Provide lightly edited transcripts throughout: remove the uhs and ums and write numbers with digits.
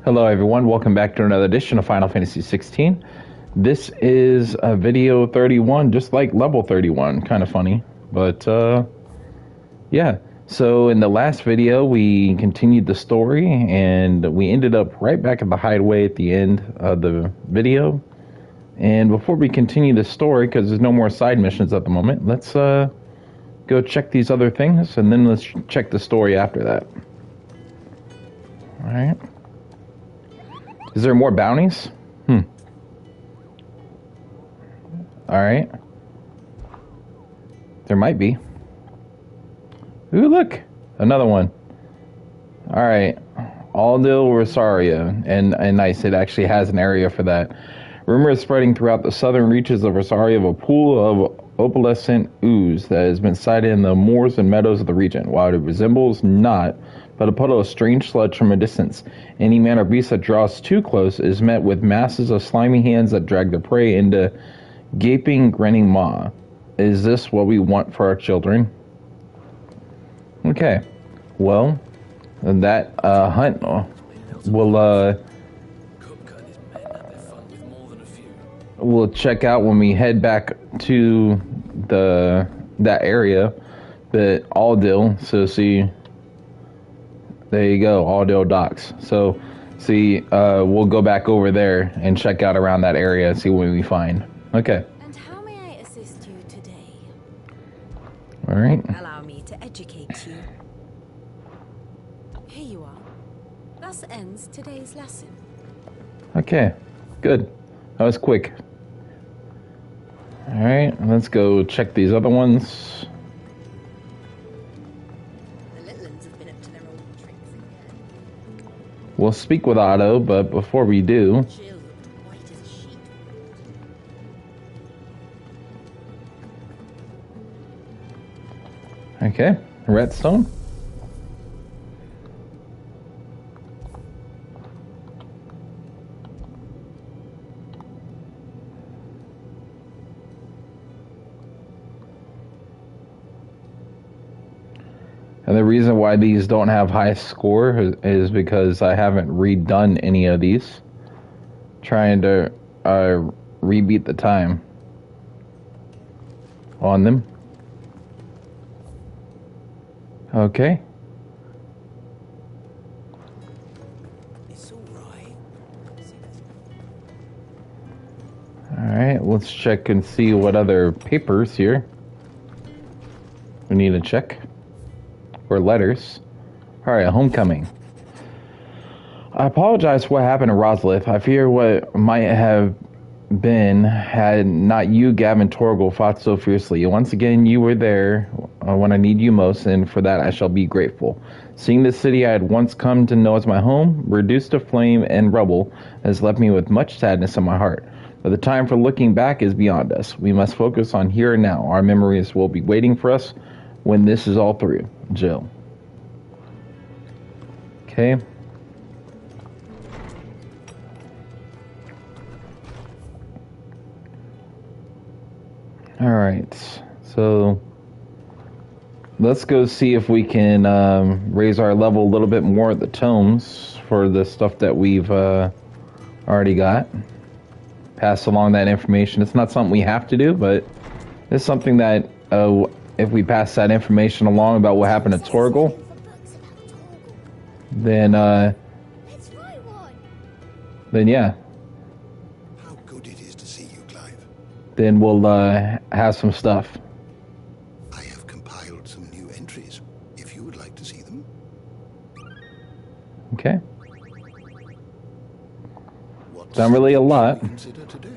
Hello everyone, welcome back to another edition of Final Fantasy XVI. This is video 31, just like level 31. Kind of funny, but yeah. So in the last video, we continued the story, and we ended up right back at the hideaway at the end of the video. And before we continue the story, because there's no more side missions at the moment, let's go check these other things, and then let's check the story after that. Alright. Is there more bounties? Alright. There might be. Ooh, look! Another one. Alright. Aldil Rosaria. And nice, it actually has an area for that. Rumor is spreading throughout the southern reaches of Rosaria of a pool of opalescent ooze that has been sighted in the moors and meadows of the region. While it resembles not, but a puddle of strange sludge from a distance. Any man or beast that draws too close is met with masses of slimy hands that drag their prey into gaping, grinning maw. Is this what we want for our children? Okay. Well, that hunt will we'll check out when we head back to that area. But Aldil, so see, there you go, Aldil Docks. So see, we'll go back over there and check out around that area and see what we find. Okay. And how may I assist you today? All right. Allow me to educate you. Here you are. Thus ends today's lesson. Okay, good. That was quick. All right, let's go check these other ones. The little ones have been up to their old tricks again. We'll speak with Otto, but before we do, Jill looked white as a sheet. okay, redstone. And the reason why these don't have high score is because I haven't redone any of these. Trying to rebeat the time on them. Okay. It's all right. Alright, let's check and see what other papers here we need to check. Or letters. Alright, homecoming. I apologize for what happened to Rosalith. I fear what might have been had not you, Gavin Torgal, fought so fiercely. Once again, you were there when I need you most, and for that I shall be grateful. Seeing the city I had once come to know as my home, reduced to flame and rubble, has left me with much sadness in my heart. But the time for looking back is beyond us. We must focus on here and now. Our memories will be waiting for us when this is all through. Jill. Okay. Alright. So let's go see if we can raise our level a little bit more at the tomes for the stuff that we've already got. Pass along that information. It's not something we have to do, but it's something that if we pass that information along about what happened to Torgal, then yeah. How good it is to see you, Clive. Then we'll have some stuff. I have compiled some new entries, if you would like to see them. Okay. What's Not really a lot, consider today?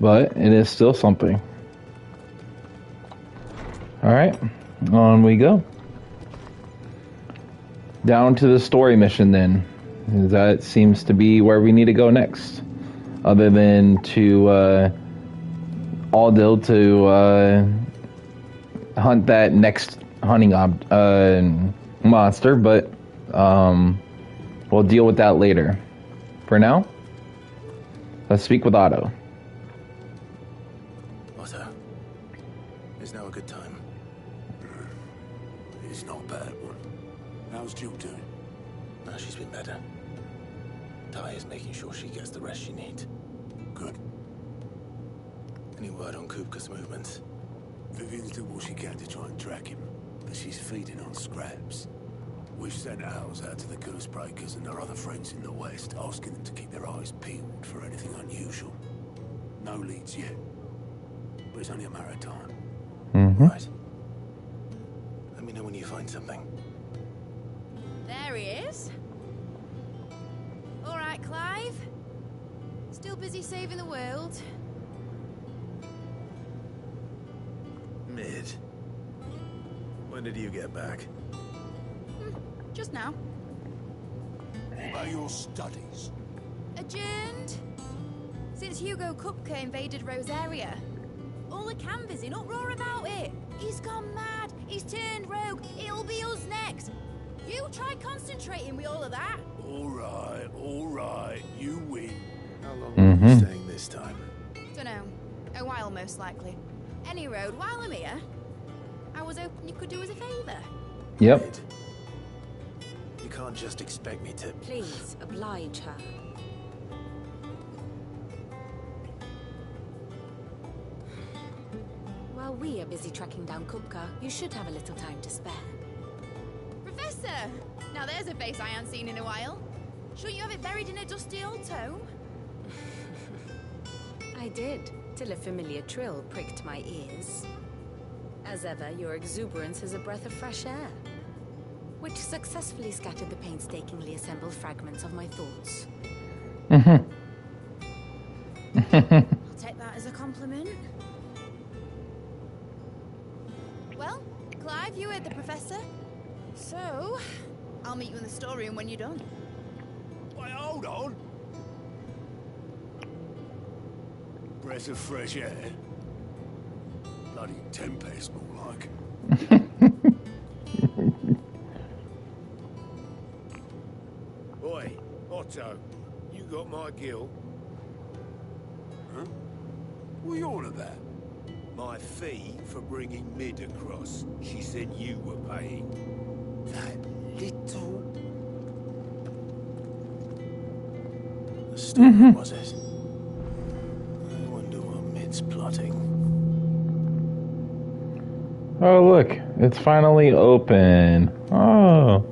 but it is still something. Alright, on we go. Down to the story mission then. That seems to be where we need to go next. Other than to Aldil to hunt that next hunting monster, but we'll deal with that later. For now, let's speak with Otto. Otto, is now a good time? It's not a bad one. How's Jill doing? No, she's been better. Ty is making sure she gets the rest she needs. Good. Any word on Kupka's movements? Vivian's doing what she can to try and track him, but she's feeding on scraps. We've sent ours out to the Curse Breakers and their other friends in the West, asking them to keep their eyes peeled for anything unusual. No leads yet, but it's only a matter of time. Right. Let me know when you find something. There he is. All right, Clive. Still busy saving the world. Mid. When did you get back? Just now. What about your studies? Adjourned. Since Hugo Kupka invaded Rosaria. All the canvassing, in uproar about it. He's gone mad. He's turned rogue. It'll be us next. You try concentrating with all of that. All right, you win. How long were you staying this time? Dunno. A while, most likely. Any road, while I'm here, I was hoping you could do us a favour. Yep. Mid. You can't just expect me to... Please, oblige her. While we are busy tracking down Kupka, you should have a little time to spare. Professor! Now there's a face I haven't seen in a while. Shouldn't you have it buried in a dusty old tome? I did, till a familiar trill pricked my ears. As ever, your exuberance is a breath of fresh air, which successfully scattered the painstakingly assembled fragments of my thoughts. I'll take that as a compliment. Well, Clive, you heard the professor. So, I'll meet you in the storeroom when you're done. Wait, hold on. Breath of fresh air. Bloody tempest, more like. Oi, Otto, you got my gill? Huh? What are you on about? My fee for bringing Mid across. She said you were paying. That little... The story, was it? I wonder what Mid's plotting. Oh, look. It's finally open. Oh.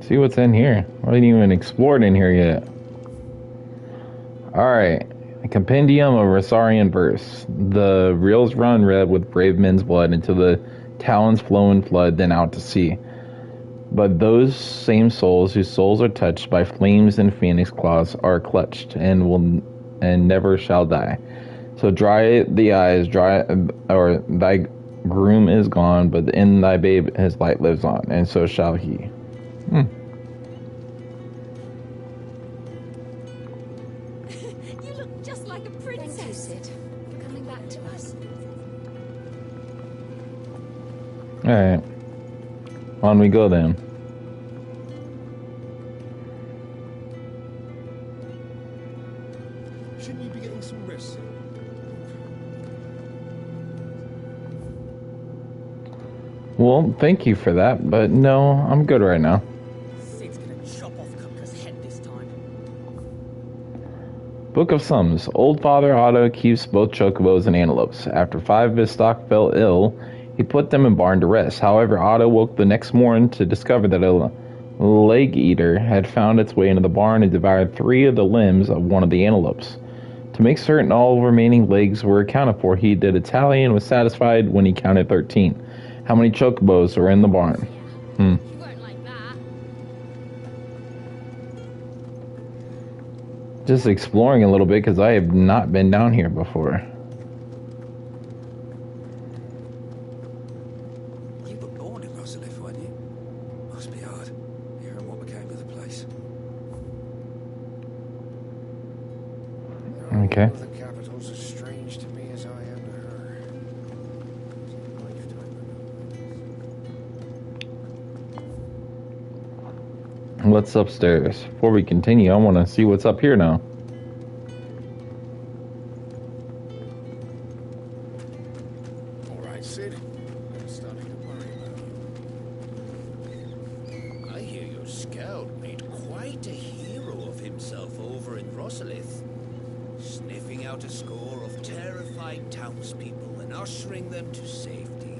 See what's in here. I haven't even explored in here yet. Alright. A compendium of Rosarian verse. The reels run red with brave men's blood until the talons flow in flood, then out to sea. But those same souls whose souls are touched by flames and phoenix claws are clutched and never shall die. So dry the eyes, or thy groom is gone, but in thy babe his light lives on, and so shall he. You look just like a princess. Thank you, Sid, for coming back to us. Alright. On we go then. Shouldn't you be getting some rest? Well, thank you for that, but no, I'm good right now. Sid's gonna chop off Kupka's head this time. Book of Sums. Old Father Otto keeps both chocobos and antelopes. After 5 of his stock fell ill, he put them in barn to rest. However, Otto woke the next morning to discover that a leg eater had found its way into the barn and devoured 3 of the limbs of one of the antelopes. To make certain all remaining legs were accounted for, he did a tally and was satisfied when he counted 13. How many chocobos were in the barn? You weren't like that. Just exploring a little bit because I have not been down here before. You were born in Rosalith, weren't you? Must be hard, hearing what became of the place. Okay. The capital's as strange to me as I am to her. What's upstairs? Before we continue, I want to see what's up here now. All right, Sid. I'm starting to worry about you. I hear your scout made quite a hero of himself over in Rosalith, sniffing out a score of terrified townspeople and ushering them to safety.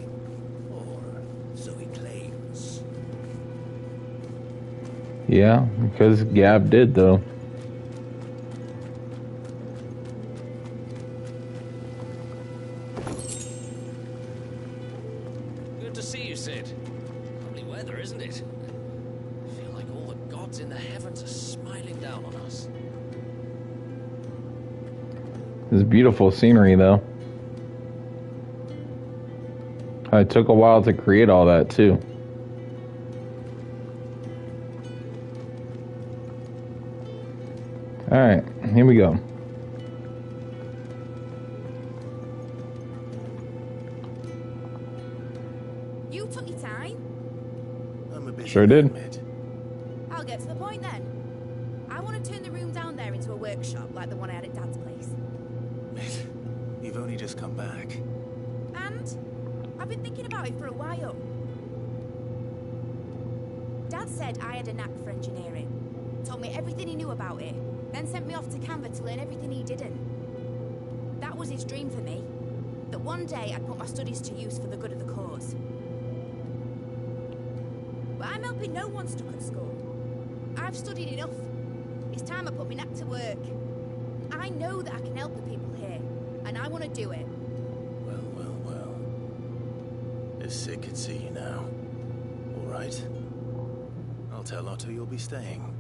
Or so he claims. Yeah, because Gab did, though. Good to see you, Sid. Lovely weather, isn't it? I feel like all the gods in the heavens are smiling down on us. It's beautiful scenery, though. It took a while to create all that, too. Alright, here we go. You took your time. I'm a bit Sure did. admit. I'll get to the point then. I want to turn the room down there into a workshop like the one I had at Dad's place. Mate, you've only just come back. And I've been thinking about it for a while. Dad said I had a knack for engineering. Told me everything he knew about it. Then sent me off to Canva to learn everything he didn't. That was his dream for me. That one day I'd put my studies to use for the good of the cause. But I'm helping no one stuck at school. I've studied enough. It's time I put my knack to work. I know that I can help the people here, and I want to do it. Well, well, well. If Sid could see you now. All right. I'll tell Otto you'll be staying.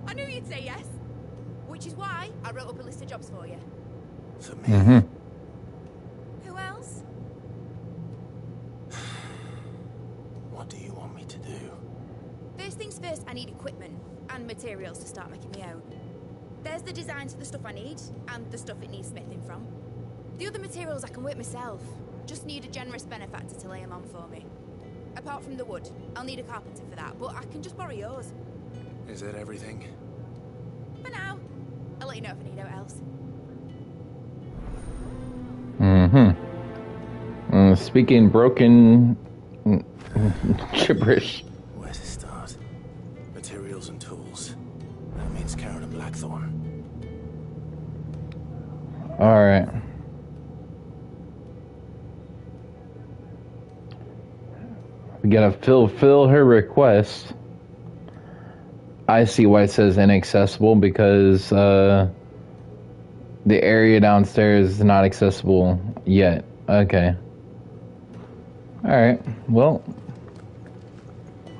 I knew you'd say yes. Which is why I wrote up a list of jobs for you. For me? Mm-hmm. Who else? What do you want me to do? First things first, I need equipment and materials to start making my own. There's the designs for the stuff I need and the stuff it needs smithing from. The other materials I can work myself. Just need a generous benefactor to lay them on for me. Apart from the wood, I'll need a carpenter for that, but I can just borrow yours. Is that everything? For now. I'll let you know if I need out else. Mm-hmm. Speaking broken gibberish. Where to start? Materials and tools. That means Karen and Blackthorn. Alright. We gotta fulfill her request. I see why it says inaccessible, because the area downstairs is not accessible yet. Okay. Alright, well,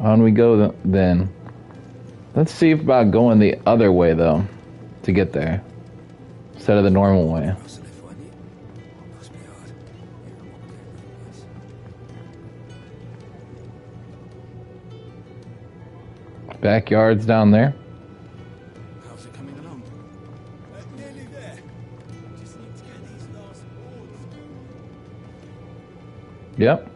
on we go then. Let's see about going the other way, though, to get there, instead of the normal way. Rosalith, weren't you? Must be hard. Hearing what became of the place. Backyard's down there. How's it coming along? Nearly there. Just need to get these last boards. Yep.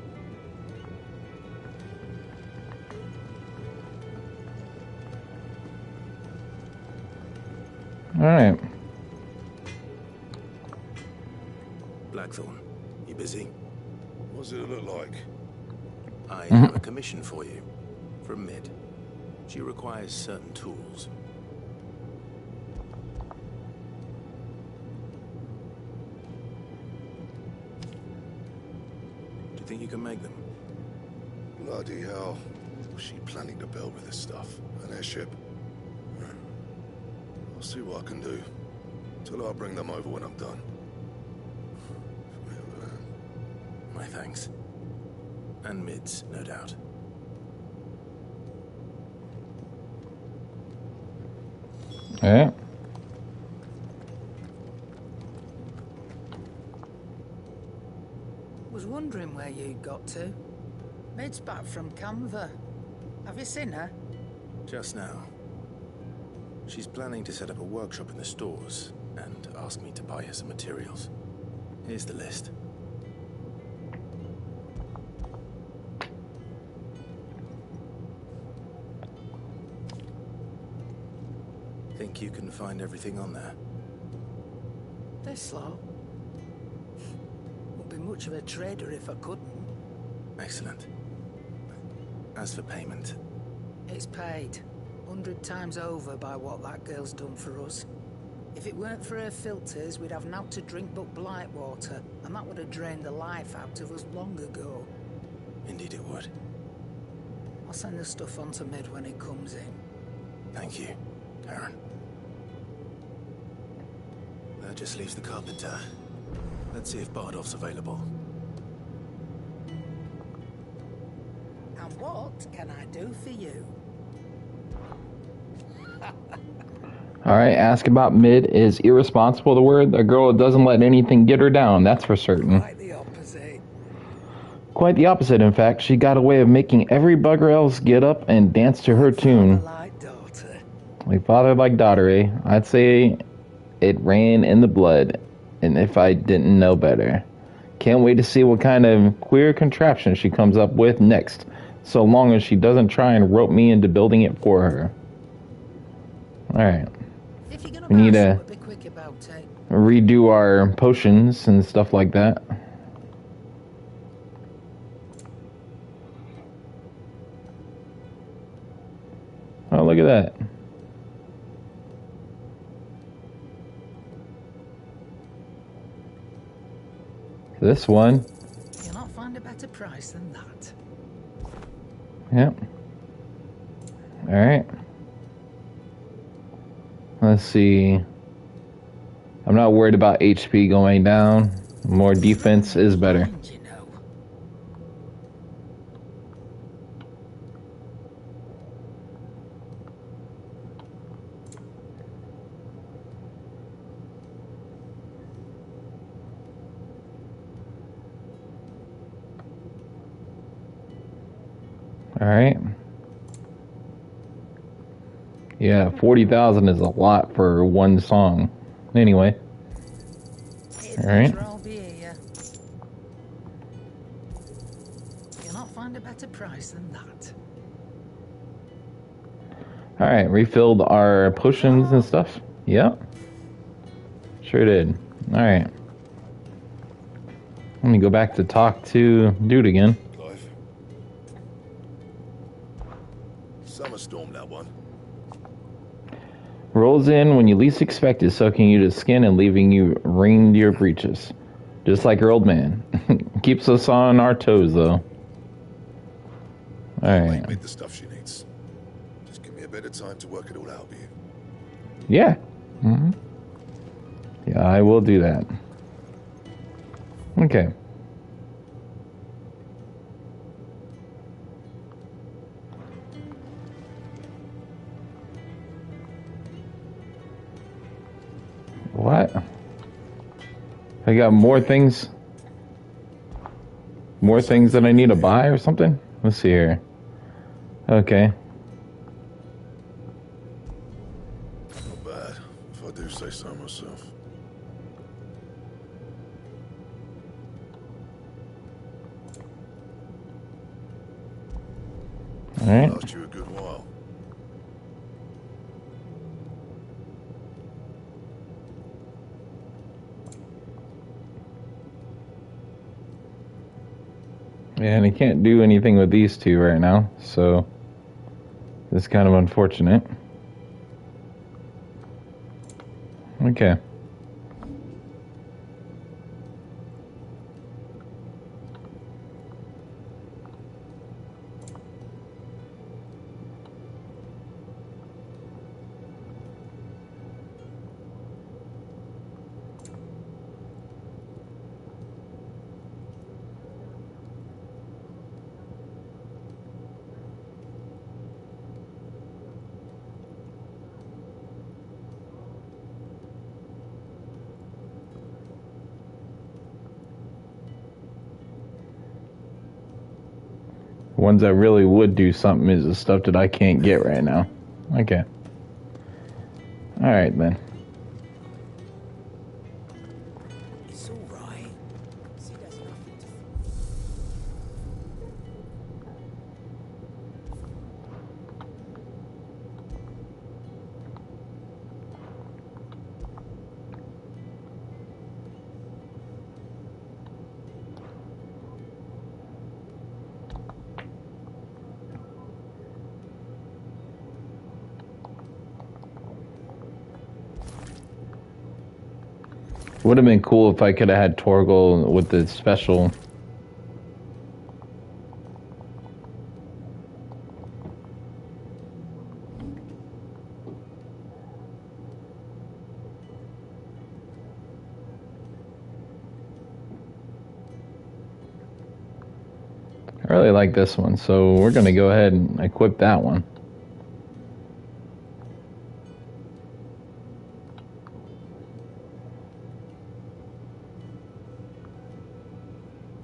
Alright. Blackthorn, you busy? What does it look like? I have a commission for you. From Mid. She requires certain tools. Do you think you can make them? Bloody hell. What's she planning to build with this stuff? An airship? I'll see what I can do. Till I bring them over when I'm done. My thanks. And Mid's, no doubt. Alright. Was wondering where you got to. Mid's back from Canva. Have you seen her? Just now. She's planning to set up a workshop in the stores and asked me to buy her some materials. Here's the list. think you can find everything on there? This slow. Wouldn't be much of a trader if I couldn't. Excellent. As for payment, It's paid 100 times over by what that girl's done for us. If it weren't for her filters, we'd have naught to drink but blight water, and that would have drained the life out of us long ago. indeed it would. I'll send the stuff on to Mid when it comes in. Thank you, Karen. That just leaves the carpenter. Let's see if Bardolph's available. And what can I do for you? Alright, ask about Mid is irresponsible the word. A girl doesn't let anything get her down, that's for certain. Quite the opposite. Quite the opposite, in fact. She got a way of making every bugger else get up and dance to her tune. Like daughter. Like father, like daughter, eh? I'd say it ran in the blood, and if I didn't know better. Can't wait to see what kind of queer contraption she comes up with next, so long as she doesn't try and rope me into building it for her. Alright. If you're gonna We need buy to something, be quick about it. redo our potions and stuff like that. Oh, look at that. This one. You'll not find a better price than that. Yep. Alright. Let's see. I'm not worried about HP going down. More defense is better. You know. Alright. Yeah, 40,000 is a lot for one song. Anyway. Alright. I'll be here. You'll not find a better price than that. Alright, refilled our potions and stuff. Yep. Sure did. Alright. Let me go back to talk to Dude again. Clive. Summer storm, that one. Rolls in when you least expect it, soaking you to skin and leaving you ringed to your breeches. Just like your old man. Keeps us on our toes, though. Alright. Make the stuff she needs. Just give me a bit of time to work it all out with you. Yeah. Yeah, I will do that. Okay. What? I got more things. More things that I need to buy or something? Let's see here. Okay. Not bad, if I do say so myself. Alright. Last you a good while. Yeah, and I can't do anything with these two right now, so it's kind of unfortunate. Okay. Ones that really would do something is the stuff that I can't get right now. Okay. Alright then. It's all right. See, there's nothing to... Would have been cool if I could have had Torgal with the special. I really like this one, so we're going to go ahead and equip that one.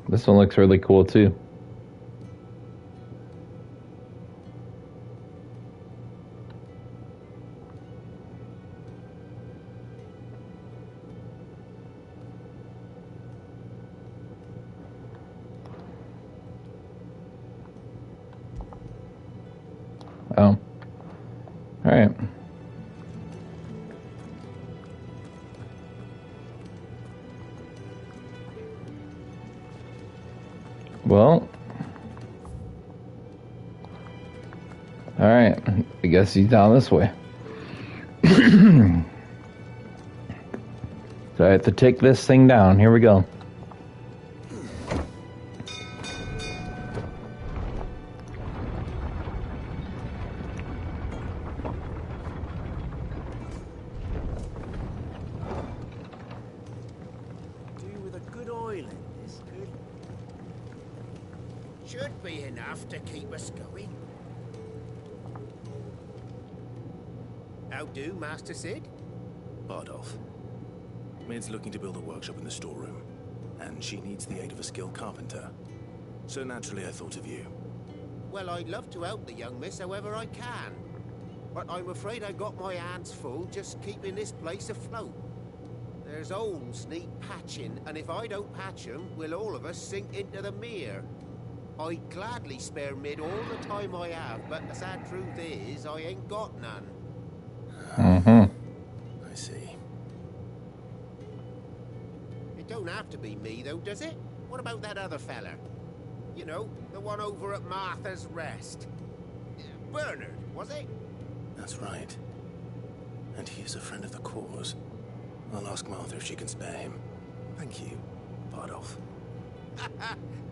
This one looks really cool too. Oh. Alright. Well. Alright. I guess he's down this way. So I have to take this thing down. Here we go. Should be enough to keep us going. How do, Master Sid? Bardolph. Mid's looking to build a workshop in the storeroom, and she needs the aid of a skilled carpenter. So naturally I thought of you. Well, I'd love to help the young miss however I can. But I'm afraid I got my hands full just keeping this place afloat. There's holes need patching, and if I don't patch them, we'll all of us sink into the mere. I'd gladly spare Mid all the time I have, but the sad truth is, I ain't got none. I see. It don't have to be me, though, does it? What about that other fella? You know, the one over at Martha's Rest. Bernard, was it? That's right. And he is a friend of the cause. I'll ask Martha if she can spare him. Thank you, Bardolph.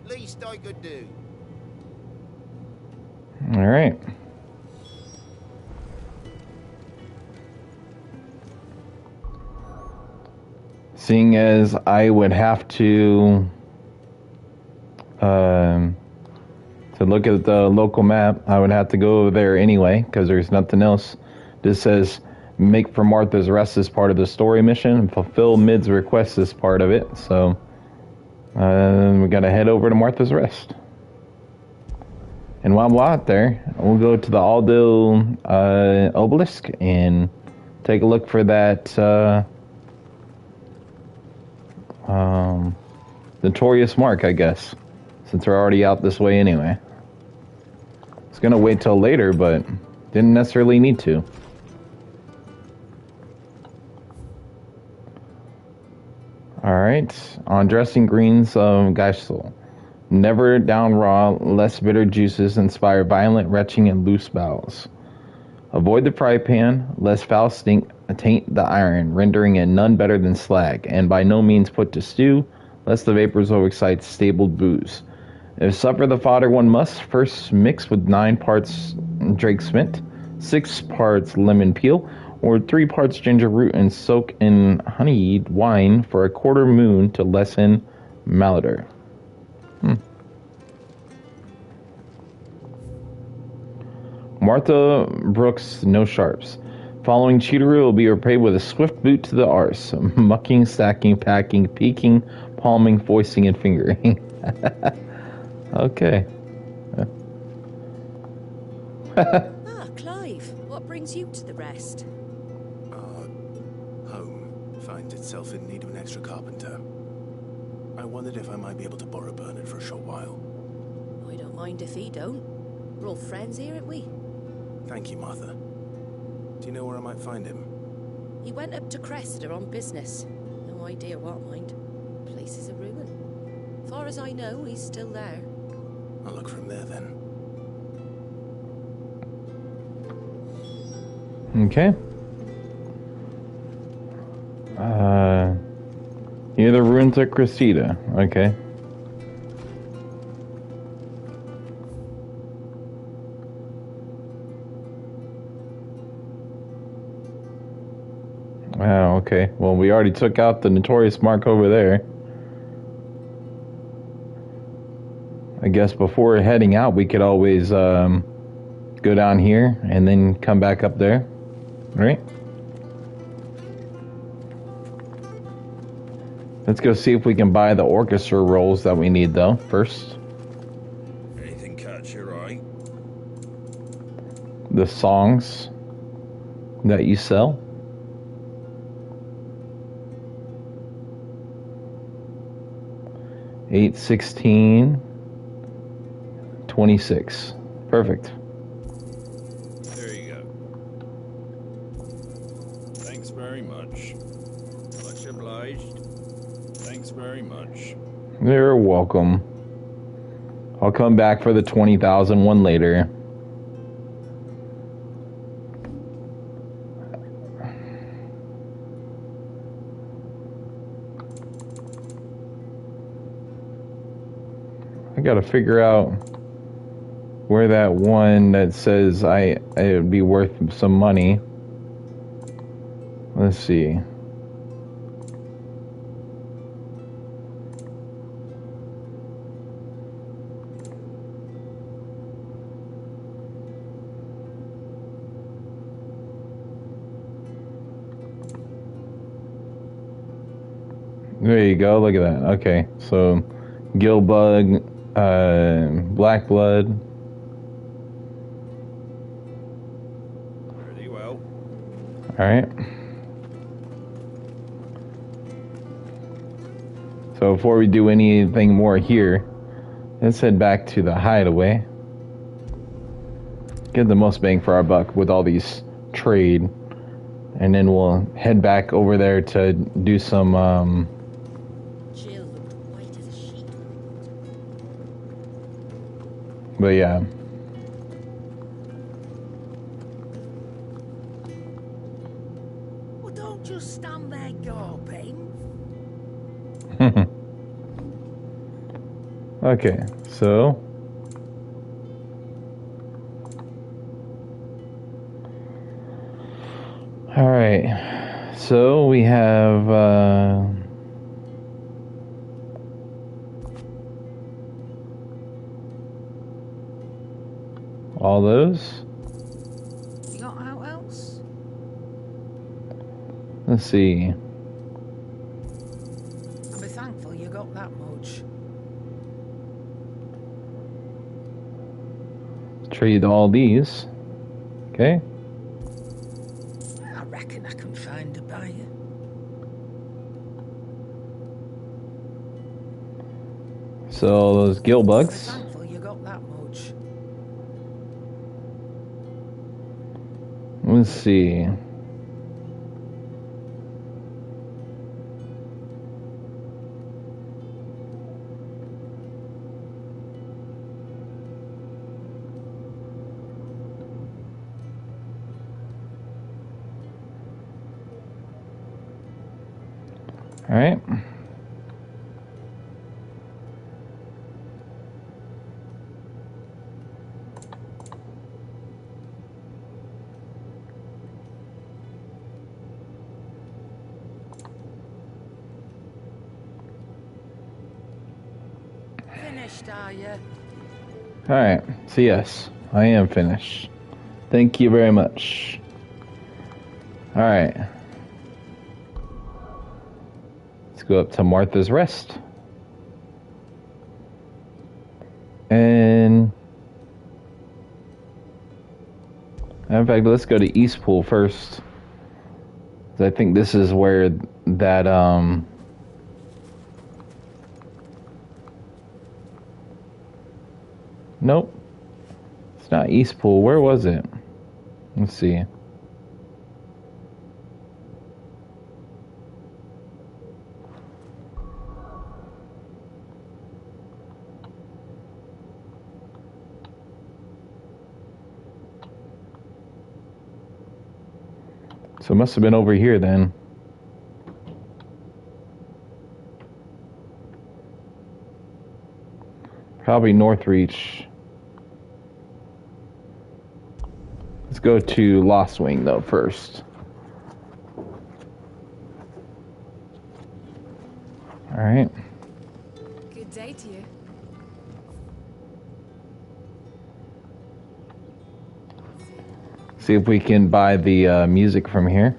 Least I could do. All right. Seeing as I would have to look at the local map, I would have to go over there anyway because there's nothing else. This says make for Martha's Rest as part of the story mission and fulfill Mid's request as part of it. So we gotta head over to Martha's Rest. And while we're out there, we'll go to the Aldo obelisk and take a look for that notorious mark, I guess, since we're already out this way anyway. I was gonna wait till later, but didn't necessarily need to. Alright, on dressing greens of Geisel. Never down raw, less bitter juices inspire violent retching and loose bowels. Avoid the fry pan, lest foul stink taint the iron, rendering it none better than slag, and by no means put to stew, lest the vapors overexcite stabled booze. If suffer the fodder one must, first mix with 9 parts Drake's mint, 6 parts lemon peel, or 3 parts ginger root and soak in honeyed wine for a quarter moon to lessen malodor. Martha Brooks, no sharps. Following Cheateroo will be repaid with a swift boot to the arse. Mucking, stacking, packing, peeking, palming, foisting, and fingering. Okay. Clive, what brings you to the Rest? Home finds itself in need of an extra carpenter. I wondered if I might be able to borrow Bernard for a short while. I don't mind if he don't. We're all friends here, aren't we? Thank you, Martha. Do you know where I might find him? He went up to Cressida on business. No idea what, mind. Place is a ruin. Far as I know, he's still there. I'll look for him there then. Okay. Near the ruins of Cressida. Okay. Oh, okay. Well, we already took out the notorious mark over there. I guess before heading out, we could always go down here and then come back up there. Right? Let's go see if we can buy the orchestra rolls that we need, though, first. Anything catch your eye? The songs that you sell. $8, $16, $26. Perfect. There you go. Thanks very much. Much obliged. Thanks very much. You're welcome. I'll come back for the 20,000 one later. I gotta figure out where that one that says it would be worth some money. Let's see. There you go. Look at that. Okay, so Gilbug, Black Blood. Pretty well. All right. So before we do anything more here, let's head back to the hideaway. Get the most bang for our buck with all these trade, and then we'll head back over there to do some. Jill looked white as a sheet. But yeah. Well, don't just stand there gawping. Okay, so all right, so we have all those. You got out else? Let's see. I'll be thankful you got that much. Trade all these. Okay. I reckon I can find a buyer. So those gill I'll be bugs. thankful you got that much. Let's see. All right. Finished, are you? All right. So yes, I am finished. Thank you very much. All right. Let's go up to Martha's Rest. And in fact, let's go to Eastpool first. 'Cause I think this is where that nope. It's not Eastpool. Where was it? Let's see. So it must have been over here then. Probably Northreach. Let's go to Lost Wing, though, first. Alright. Good day to you. See if we can buy the music from here.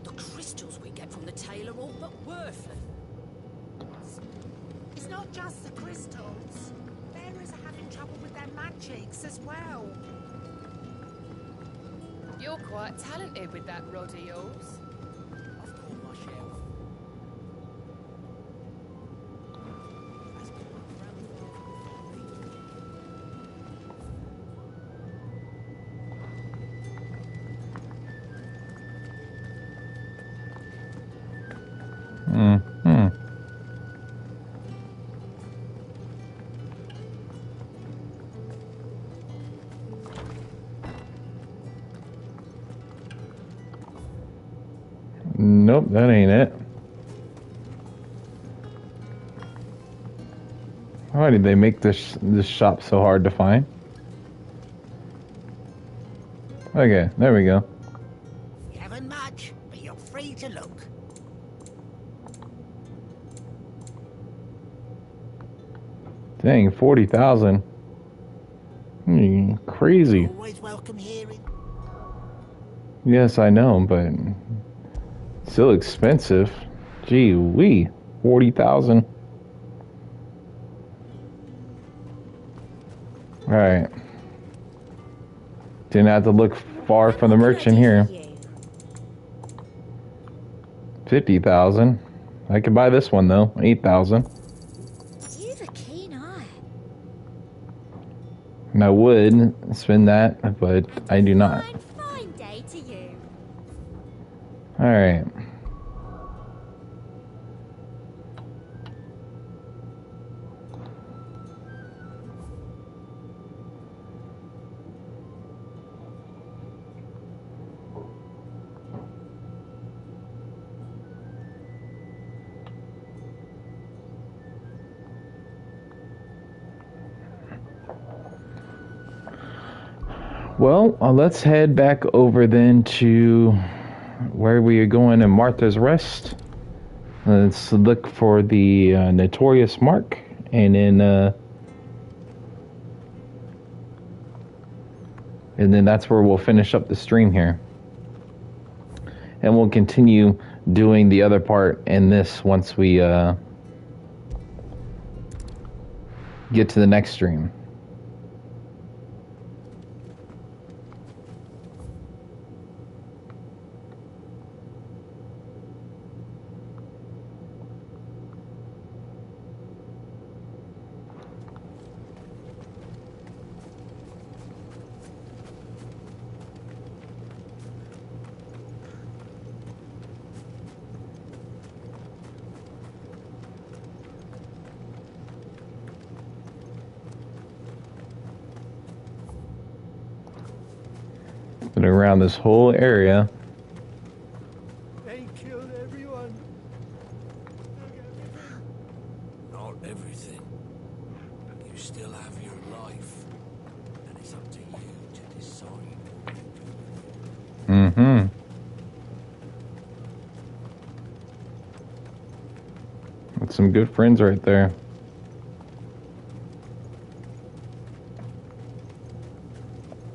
The crystals we get from the tail are all but worthless. It's not just the crystals. Bearers are having trouble with their magics as well. You're quite talented with that rod of yours. I've caught my share of. That's been my grandfather before me. Mm-hmm. Nope, that ain't it. Why did they make this shop so hard to find? Okay, there we go. You haven't much, but you're free to look. Dang, 40,000. Crazy. Always welcome hearing. Yes, I know, but still expensive. Gee wee, 40,000. All right. Didn't have to look far from the merchant here. 50,000. I could buy this one though. 8,000. You've a keen eye. And I would spend that, but I do not. Fine day to you. All right. Well, let's head back over then to where we are going in Martha's Rest. Let's look for the Notorious Mark, and then that's where we'll finish up the stream here. And we'll continue doing the other part in this once we get to the next stream. Been around this whole area. They killed everyone. Not everything. You still have your life. And it's up to you to decide. Mm-hmm. That's some good friends right there.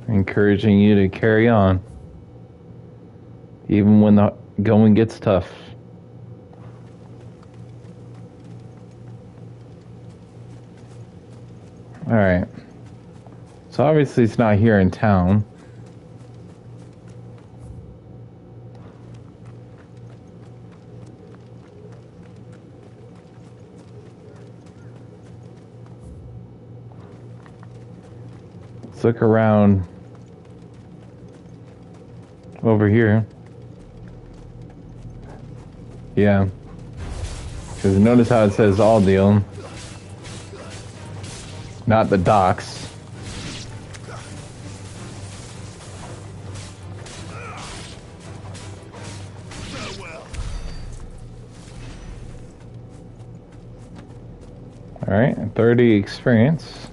Encouraging you to carry on, even when the going gets tough. All right. So obviously it's not here in town. Let's look around over here. Yeah. Because notice how it says Aldeal, not the docks. Alright, 30 experience.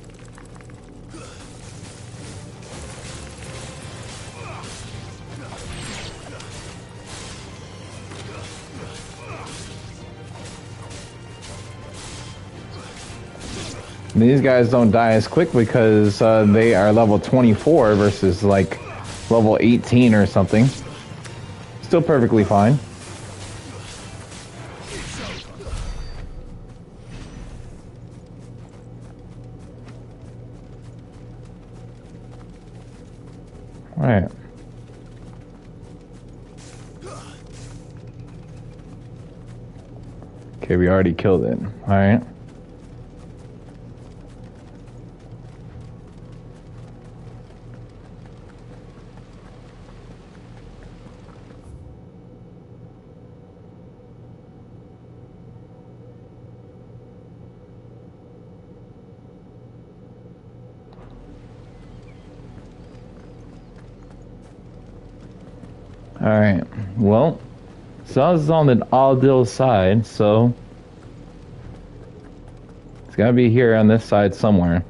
These guys don't die as quick because they are level 24 versus like level 18 or something. Still perfectly fine. Alright. Okay, we already killed it. Alright. Alright, well, Saz is on the Aldil side, so it's gotta be here on this side somewhere.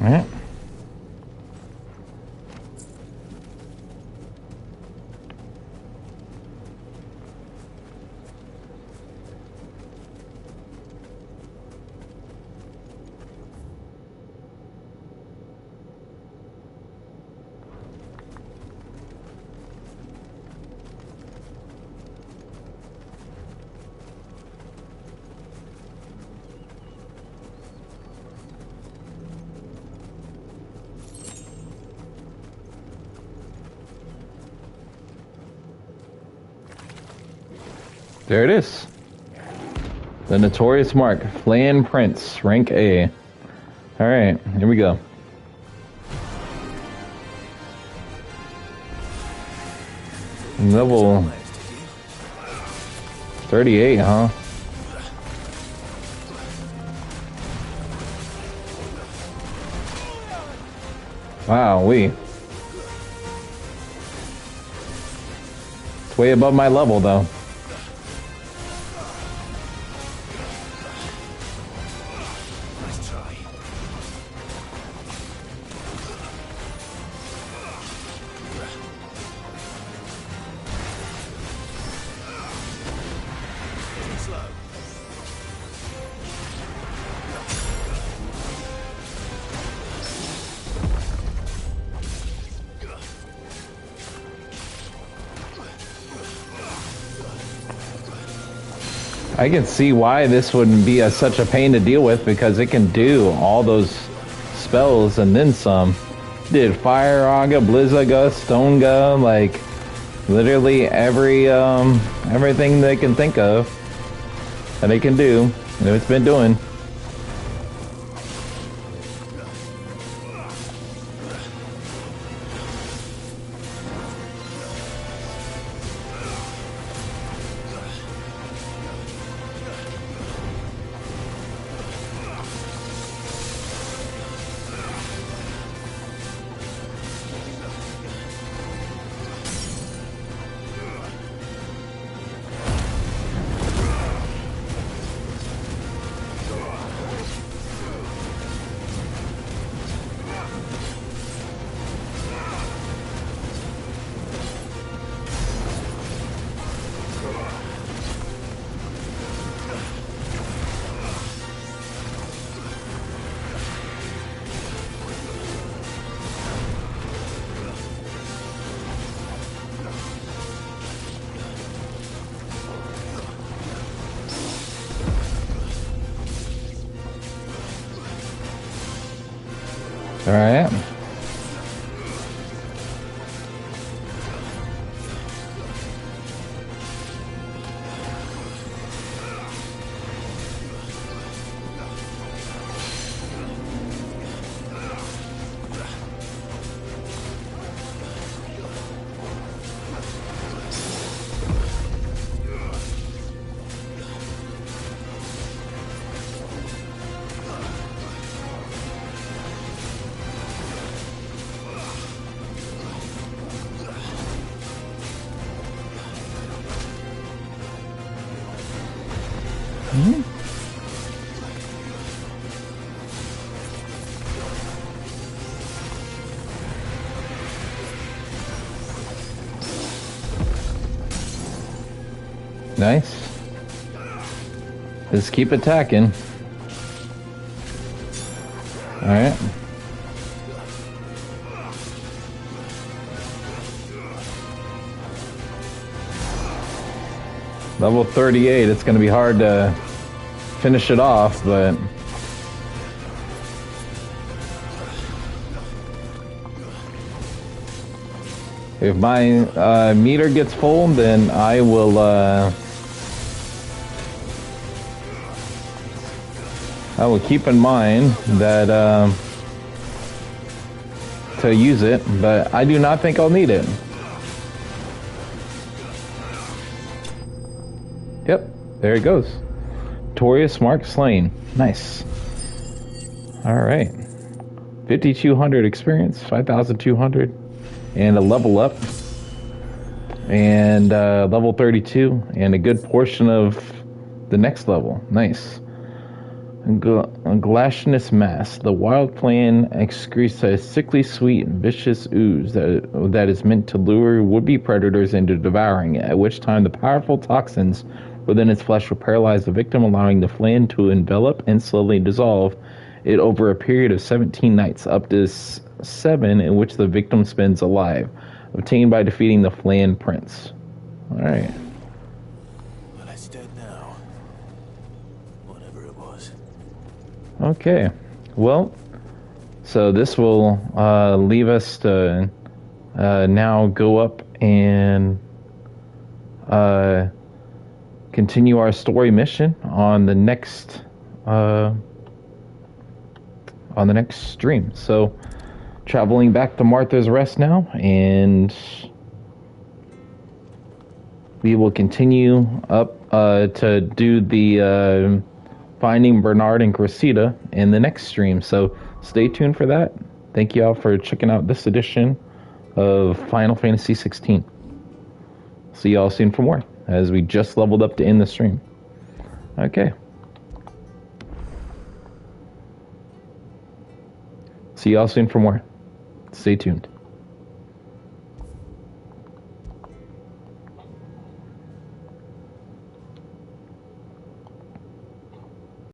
Alright. There it is. The notorious mark, Flan Prince, rank A. Alright, here we go. Level 38, huh? Wow, it's way above my level though. I can see why this wouldn't be such a pain to deal with, because it can do all those spells and then some. Did Fire Aga, Blizzaga, Stonega, like literally everything they can think of that they can do, and it's been doing. Alright. Nice. Just keep attacking. Alright. Level 38, it's going to be hard to finish it off, but... if my meter gets full, then I will keep in mind that to use it, but I do not think I'll need it. Yep, there it goes. Torius Mark slain. Nice. Alright. 5,200 experience, 5,200, and a level up. And level 32, and a good portion of the next level. Nice. Glashinous mass. The wild plant excretes a sickly sweet and vicious ooze that is meant to lure would-be predators into devouring it, at which time the powerful toxins within its flesh will paralyze the victim, allowing the flan to envelop and slowly dissolve it over a period of 17 nights, up to 7 in which the victim spends alive, obtained by defeating the flan prince. Alright. Well, it's dead now. Whatever it was. Okay. Well, so this will leave us to now go up and continue our story mission on the next stream. So, traveling back to Martha's Rest now, and we will continue up to do the finding Bernard and Cressida in the next stream. So, stay tuned for that. Thank you all for checking out this edition of Final Fantasy XVI. See you all soon for more, as we just leveled up to end the stream. Okay. See y'all soon for more. Stay tuned.